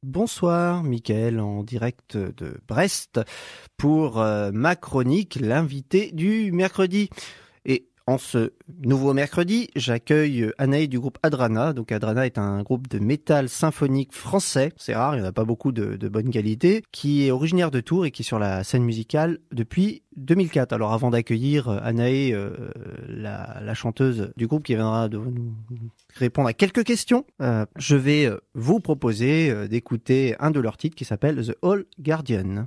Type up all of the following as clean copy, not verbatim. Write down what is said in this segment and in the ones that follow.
Bonsoir, Mickaël, en direct de Brest pour ma chronique, l'invité du mercredi. Et en ce nouveau mercredi, j'accueille Anaï du groupe Adrana. Donc Adrana est un groupe de métal symphonique français, c'est rare, il n'y en a pas beaucoup de bonne qualité, qui est originaire de Tours et qui est sur la scène musicale depuis 2004. Alors avant d'accueillir Anaï, la chanteuse du groupe qui viendra de nous répondre à quelques questions, je vais vous proposer d'écouter un de leurs titres qui s'appelle The All Guardian.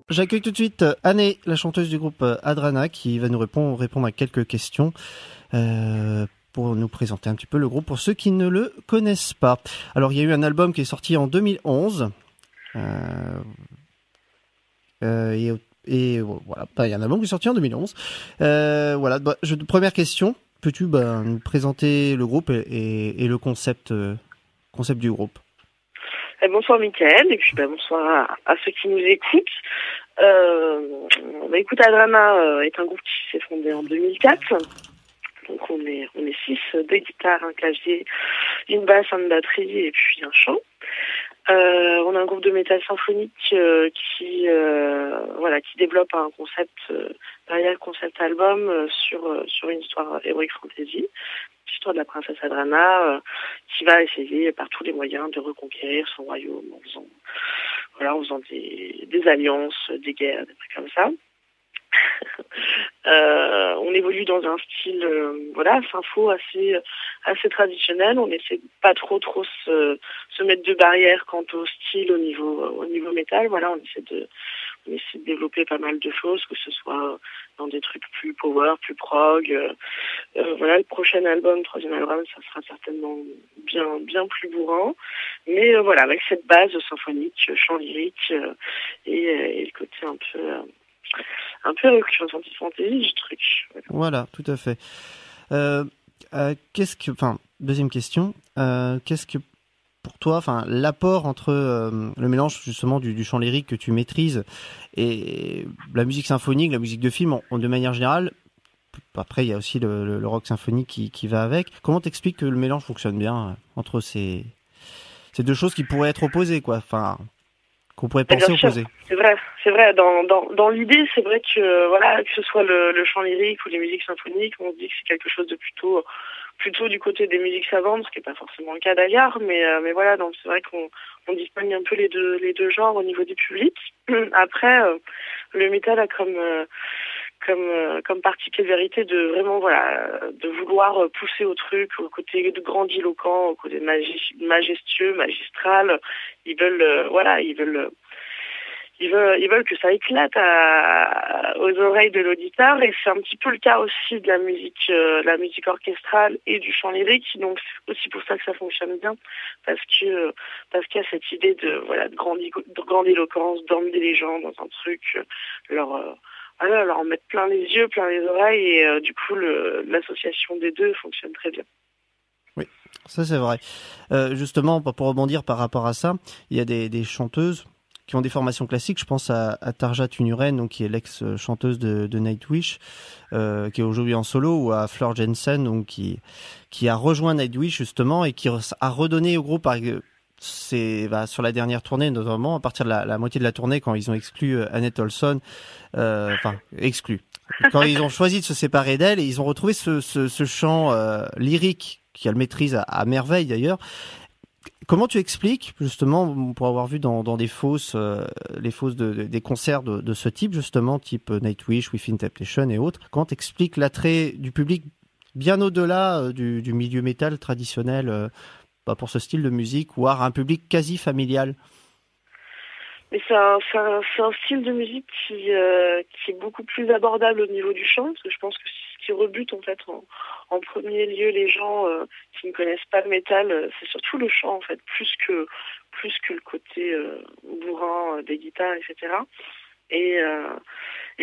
J'accueille tout de suite Anne, la chanteuse du groupe Adrana, qui va nous répondre à quelques questions pour nous présenter un petit peu le groupe pour ceux qui ne le connaissent pas. Alors, il y a eu un album qui est sorti en 2011. Et voilà, il y a un album qui est sorti en 2011. Voilà, première question. Peux-tu nous présenter le groupe et le concept du groupe? Bonsoir Mickaël, et puis bonsoir à ceux qui nous écoutent. Écoute, Adrana est un groupe qui s'est fondé en 2004. Donc on est 6, 2 guitares, un clavier, une basse, une batterie et puis un chant. On a un groupe de métal symphonique qui développe un concept derrière le concept album sur une histoire heroic fantasy, l'histoire de la princesse Adrana qui va essayer par tous les moyens de reconquérir son royaume en faisant des alliances, des guerres, des trucs comme ça. On évolue dans un style sympho assez traditionnel. On essaie de pas trop se mettre de barrières quant au style au niveau métal. Voilà, on essaie de développer pas mal de choses, que ce soit dans des trucs plus power, plus prog. Le prochain album, troisième album, ça sera certainement bien plus bourrin. Mais avec cette base symphonique, chant lyrique et le côté un peu fantasy du truc. Voilà, tout à fait. Deuxième question, qu'est-ce que pour toi, l'apport entre le mélange justement du chant lyrique que tu maîtrises et la musique symphonique, la musique de film, de manière générale. Après, il y a aussi le rock symphonique qui va avec. Comment t'expliques que le mélange fonctionne bien entre ces deux choses qui pourraient être opposées, quoi? Qu'on pourrait penser opposées. C'est vrai. Dans l'idée, c'est vrai que que ce soit le chant lyrique ou les musiques symphoniques, on se dit que c'est quelque chose de plutôt du côté des musiques savantes, ce qui n'est pas forcément le cas d'ailleurs, mais voilà, donc c'est vrai qu'on distingue un peu les deux genres au niveau du public. Après, le métal a comme particularité de vraiment de vouloir pousser au truc, au côté de grandiloquent, au côté majestueux, magistral. Ils veulent que ça éclate aux oreilles de l'auditeur, et c'est un petit peu le cas aussi de la musique orchestrale et du chant lyrique. Donc c'est aussi pour ça que ça fonctionne bien, parce qu'il y a cette idée de grandiloquence, d'emmener les gens dans un truc, leur mettre plein les yeux, plein les oreilles, et du coup l'association des deux fonctionne très bien. Oui, ça c'est vrai. Justement, pour rebondir par rapport à ça, il y a des chanteuses qui ont des formations classiques. Je pense à Tarja Tunuren, donc qui est l'ex-chanteuse de Nightwish, qui est aujourd'hui en solo, ou à Fleur Jensen, donc qui a rejoint Nightwish justement et qui a redonné au groupe sur la dernière tournée, notamment à partir de la moitié de la tournée, quand ils ont exclu Annette Olson, exclu. Quand ils ont choisi de se séparer d'elle, et ils ont retrouvé ce chant lyrique qui a le maîtrise à merveille d'ailleurs. Comment tu expliques, justement, pour avoir vu dans des des concerts de ce type, justement, type Nightwish, Within Temptation et autres, comment t'expliques l'attrait du public bien au-delà du milieu métal traditionnel pour ce style de musique, voire un public quasi familial? Mais c'est un style de musique qui est beaucoup plus abordable au niveau du chant, parce que je pense que ce qui rebute en fait en premier lieu les gens qui ne connaissent pas le métal, c'est surtout le chant en fait, plus que le côté bourrin des guitares, etc. Et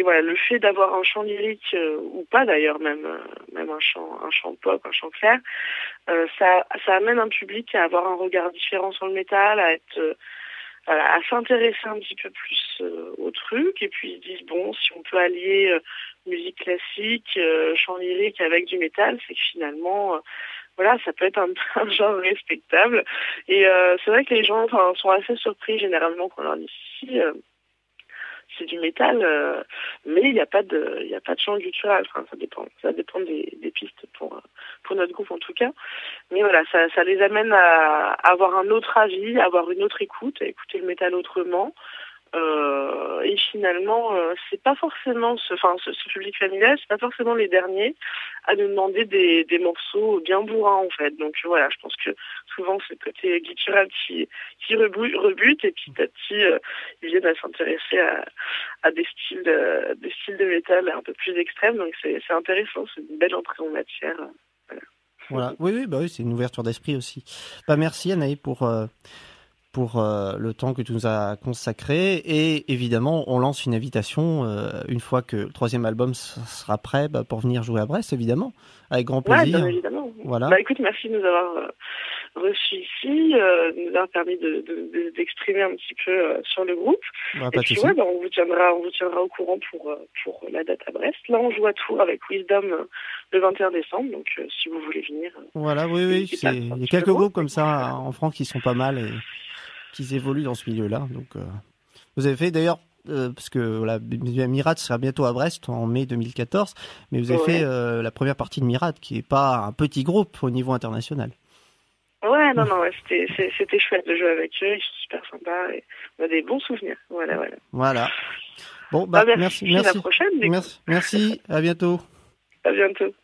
voilà, le fait d'avoir un chant lyrique ou pas d'ailleurs, même un chant pop, un chant clair, ça amène un public à avoir un regard différent sur le métal, à s'intéresser un petit peu plus au truc, et puis ils se disent bon, si on peut allier musique classique, chant lyrique avec du métal, c'est que finalement ça peut être un genre respectable. Et c'est vrai que les gens sont assez surpris généralement quand on leur dit si c'est du métal, mais il n'y a pas de chant guttural. Ça dépend des pistes pour notre groupe en tout cas. Mais voilà, ça les amène à avoir un autre avis, à avoir une autre écoute, à écouter le métal autrement, Et finalement, c'est pas forcément ce public familial, c'est pas forcément les derniers à nous demander des morceaux bien bourrins en fait. Donc voilà, je pense que souvent c'est le côté guttural qui rebute et petit à petit ils viennent à s'intéresser à des styles de métal un peu plus extrêmes. Donc c'est intéressant, c'est une belle entrée en matière. Voilà. Oui, bah oui, c'est une ouverture d'esprit aussi. Bah merci Anaïs pour le temps que tu nous as consacré. Et évidemment, on lance une invitation une fois que le 3e album sera prêt pour venir jouer à Brest, évidemment, avec grand plaisir. Ouais, bien évidemment. Voilà. Bah écoute, merci de nous avoir reçus ici, de nous avoir permis d'exprimer un petit peu sur le groupe. Bah, et puis on vous tiendra au courant pour la date à Brest. Là, on joue à Tours avec Wisdom le 21 décembre, donc si vous voulez venir. Voilà, oui, il y a quelques groupes comme ça en France qui sont pas mal et qui évoluent dans ce milieu-là. Donc, vous avez fait d'ailleurs, parce que voilà, Mirad sera bientôt à Brest en mai 2014, mais vous avez fait la première partie de Mirad, qui est pas un petit groupe au niveau international. Ouais, non, c'était chouette de jouer avec eux, ils sont super sympas et on a des bons souvenirs. Voilà. Bon, merci. À la prochaine. Merci, à bientôt. À bientôt.